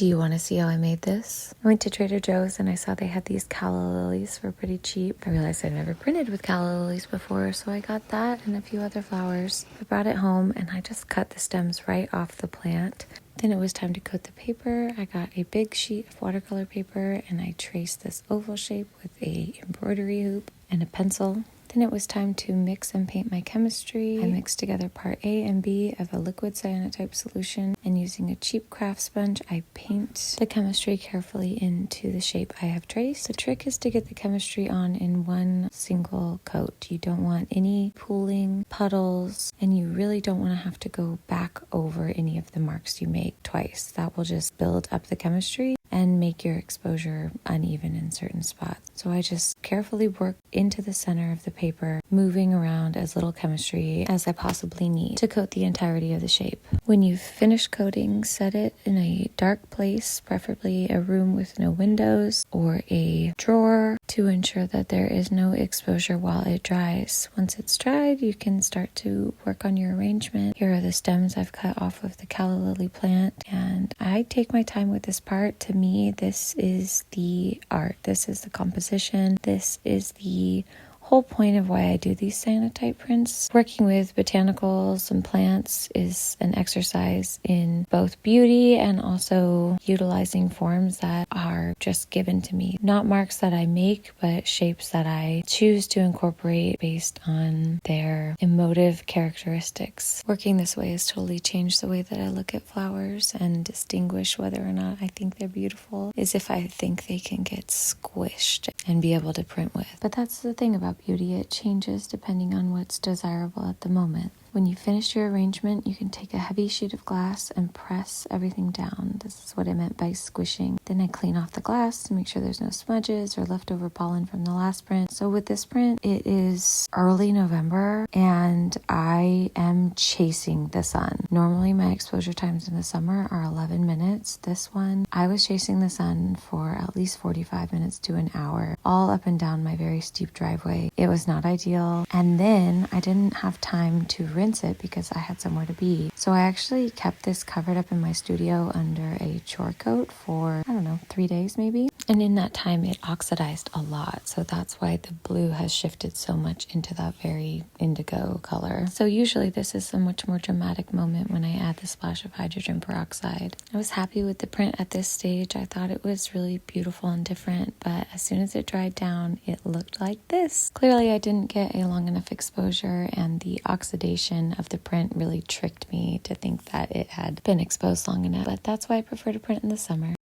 Do you want to see how I made this? I went to Trader Joe's and I saw they had these calla lilies for pretty cheap. I realized I'd never printed with calla lilies before, so I got that and a few other flowers. I brought it home and I just cut the stems right off the plant. Then it was time to coat the paper. I got a big sheet of watercolor paper and I traced this oval shape with a embroidery hoop and a pencil. Then it was time to mix and paint my chemistry. I mixed together part A and B of a liquid cyanotype solution, and using a cheap craft sponge, I paint the chemistry carefully into the shape I have traced. The trick is to get the chemistry on in one single coat. You don't want any pooling, puddles, and you really don't want to have to go back over any of the marks you make twice. That will just build up the chemistry and make your exposure uneven in certain spots. So I just carefully work into the center of the paper, moving around as little chemistry as I possibly need to coat the entirety of the shape. When you've finished coating, set it in a dark place, preferably a room with no windows or a drawer, to ensure that there is no exposure while it dries. Once it's dried, you can start to work on your arrangement. Here are the stems I've cut off of the calla lily plant, and I take my time with this part. To me, this is the art. This is the composition. This is the whole point of why I do these cyanotype prints. Working with botanicals and plants is an exercise in both beauty and also utilizing forms that are just given to me. Not marks that I make, but shapes that I choose to incorporate based on their emotive characteristics. Working this way has totally changed the way that I look at flowers and distinguish whether or not I think they're beautiful, is if I think they can get squished and be able to print with. But that's the thing about beauty, it changes depending on what's desirable at the moment. When you finish your arrangement, you can take a heavy sheet of glass and press everything down. This is what I meant by squishing. Then I clean off the glass to make sure there's no smudges or leftover pollen from the last print. So with this print, it is early November and I am chasing the sun. Normally my exposure times in the summer are 11 minutes. This one, I was chasing the sun for at least 45 minutes to an hour, all up and down my very steep driveway. It was not ideal. And then I didn't have time to rinse it because I had somewhere to be. So I actually kept this covered up in my studio under a chore coat for, 3 days maybe. And in that time, it oxidized a lot. So that's why the blue has shifted so much into that very indigo color. So usually this is a much more dramatic moment when I add the splash of hydrogen peroxide. I was happy with the print at this stage. I thought it was really beautiful and different, but as soon as it dried down, it looked like this. Clearly, I didn't get a long enough exposure, and the oxidation of the print really tricked me to think that it had been exposed long enough. But that's why I prefer to print in the summer.